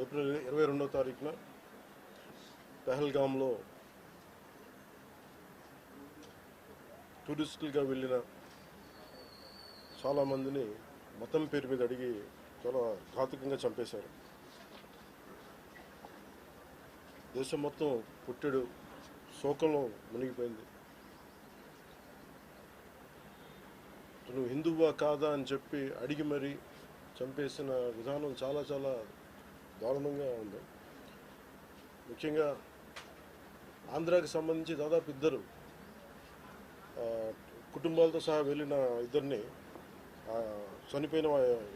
April 22వ తారీఖున పహల్గామ్లో టూరిస్టులుగా వెళ్ళిన చాలామందిని మతం పేరు మీద అడిగి చాలా ఘాతుకంగా చంపేశారు. దేశం మొత్తం పుట్టెడు శోకంలో మునిగిపోయింది. నువ్వు హిందువా కాదా అని చెప్పి అడిగి మరీ చంపేసిన విధానం చాలా చాలా దారుణంగా ఉంది. ముఖ్యంగా ఆంధ్రాకి సంబంధించి దాదాపు ఇద్దరు కుటుంబాలతో సహా వెళ్ళిన ఇద్దరిని చనిపోయిన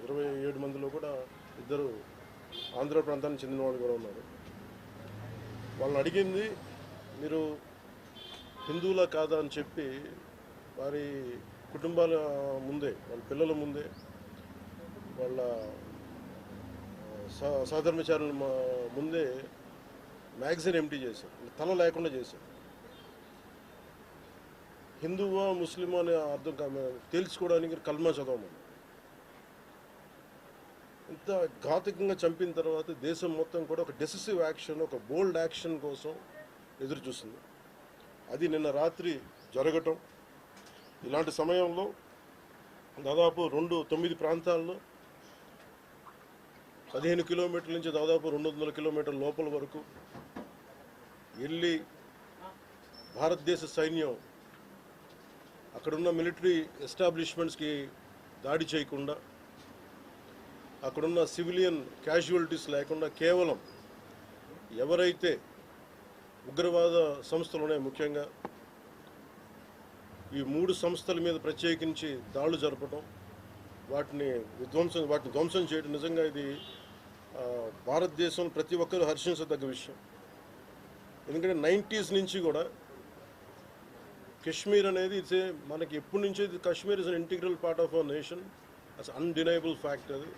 27 మందిలో కూడా ఇద్దరు ఆంధ్ర ప్రాంతానికి చెందిన వాళ్ళు కూడా ఉన్నారు. వాళ్ళని అడిగింది మీరు హిందువులా కాదా అని చెప్పి వారి కుటుంబాల ముందే, వాళ్ళ పిల్లల ముందే, వాళ్ళ సహధర్మచారుల ముందే మ్యాగజైన్ ఎంటీ చేశారు, తల లేకుండా చేశారు. హిందువా ముస్లిమా అనే అర్థం తేల్చుకోవడానికి కల్మా చదవమని. ఇంత ఘాతుకంగా చంపిన తర్వాత దేశం మొత్తం కూడా ఒక డెసిసివ్ యాక్షన్, ఒక బోల్డ్ యాక్షన్ కోసం ఎదురు చూస్తుంది. అది నిన్న రాత్రి జరగటం. ఇలాంటి సమయంలో దాదాపు 9 ప్రాంతాల్లో 15 కిలోమీటర్ల నుంచి దాదాపు 200 కిలోమీటర్ల లోపల వరకు వెళ్ళి భారతదేశ సైన్యం అక్కడున్న మిలిటరీ ఎస్టాబ్లిష్మెంట్స్కి దాడి చేయకుండా, అక్కడున్న సివిలియన్ క్యాజువాలిటీస్ లేకుండా కేవలం ఎవరైతే ఉగ్రవాద సంస్థలు ఉన్నాయో, ముఖ్యంగా ఈ 3 సంస్థల మీద ప్రత్యేకించి దాడులు జరపడం, వాటిని ధ్వంసం చేయడం నిజంగా ఇది భారతదేశంలో ప్రతి ఒక్కరూ హర్షించదగ్గ విషయం. ఎందుకంటే 90s నుంచి కూడా కశ్మీర్ అనేది మనకి ఎప్పటి నుంచో Kashmir is an integral part of our nation, as undeniable fact అది.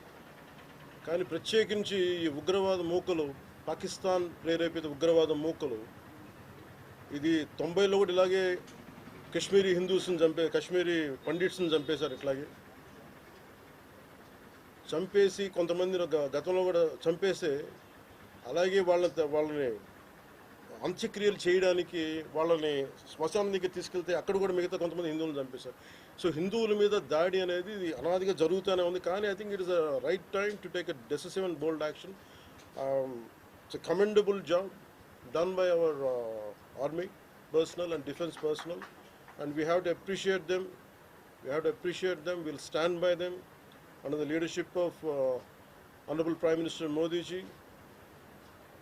కానీ ప్రత్యేకించి ఈ ఉగ్రవాద మూకలు, పాకిస్తాన్ ప్రేరేపిత ఉగ్రవాద మూకలు, ఇది 90లో కూడా ఇలాగే కశ్మీరీ హిందూస్ని కశ్మీరీ పండిట్స్ని చంపేశారు. ఇట్లాగే చంపేసి కొంతమంది గతంలో కూడా చంపేస్తే అలాగే వాళ్ళని అంత్యక్రియలు చేయడానికి వాళ్ళని శ్మశానం దగ్గర తీసుకెళ్తే అక్కడ కూడా మిగతా కొంతమంది హిందువులను చంపేశారు. సో హిందువుల మీద దాడి అనేది ఇది అనాదిగా జరుగుతూనే ఉంది. కానీ I think it is a right time to take a decisive and bold action. It's a commendable job done by our army personnel and defense personnel, and we have to appreciate them. We'll stand by them under the leadership of Honorable Prime Minister Modi ji.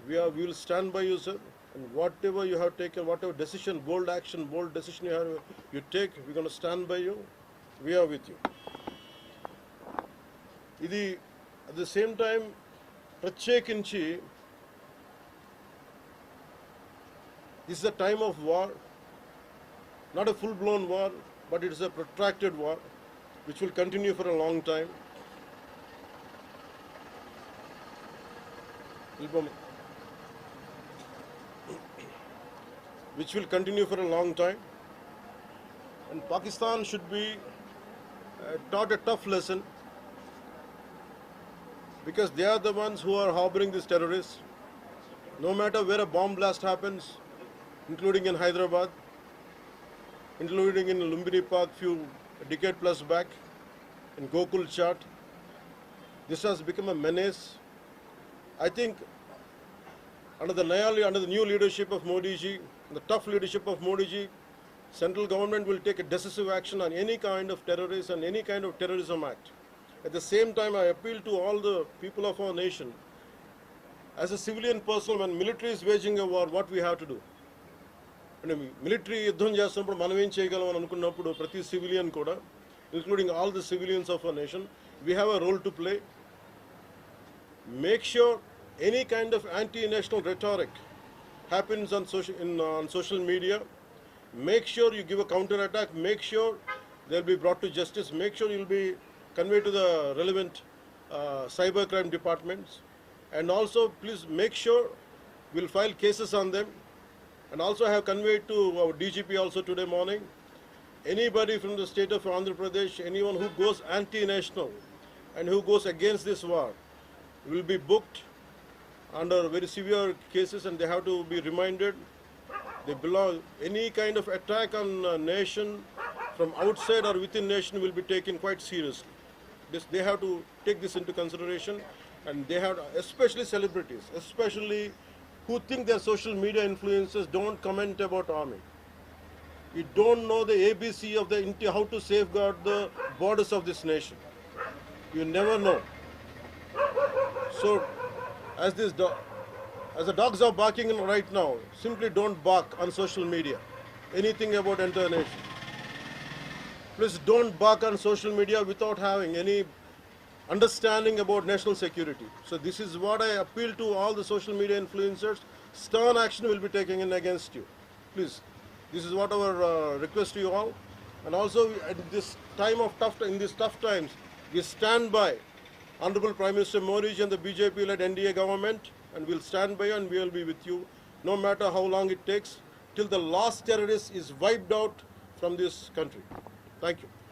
We will stand by you, sir, and whatever you have taken, whatever decision, bold decision you take, we're going to stand by you. We are with you. Idi at the same time ప్రత్యేకించి this is a time of war, not a full-blown war, but it is a protracted war which will continue for a long time. And Pakistan should be taught a tough lesson, because they are the ones who are harboring these terrorists. No matter where a bomb blast happens, including in Hyderabad, including in Lumbini Park a decade plus back, in Gokul Chat, this has become a menace. I think under the new leadership of Modi ji, the tough leadership of Modi ji, central government will take a decisive action on any kind of terrorism and any kind of terrorism act. At the same time, I appeal to all the people of our nation, as a civilian person, when military is waging a war, what we have to do? అంటే military యుద్ధం చేస్తున్నప్పుడు మనం ఏం చేయగలం అని అనుకున్నప్పుడు ప్రతి civilian కూడా, including all the civilians of our nation, we have a role to play. Make sure any kind of antinational rhetoric happens on social media. Make sure you give a counter attack. Make sure they'll be brought to justice. Make sure you'll be conveyed to the relevant cybercrime departments. And also, please make sure we'll file cases on them. And also I have conveyed to our DGP also today morning, anybody from the state of Andhra Pradesh, anyone who goes anti-national and who goes against this war will be booked under very severe cases, and they have to be reminded. They belong. Any kind of attack on a nation from outside or within nation will be taken quite seriously. They have to take this into consideration, and they have, especially celebrities, especially who think they're social media influencers, don't comment about army. You don't know the ABC of how to safeguard the borders of this nation. You never know. So, as the dogs are barking right now, simply don't bark on social media. Anything about entire nation. Please don't bark on social media without having any understanding about national security. So this is what I appeal to all the social media influencers. Stern action will be taken in against you. Please, this is what our request to you all. And also at this time of in these tough times, we stand by Honorable Prime Minister Modi ji and the BJP-led NDA government, and we'll stand by you and we will be with you, no matter how long it takes, till the last terrorist is wiped out from this country. Thank you.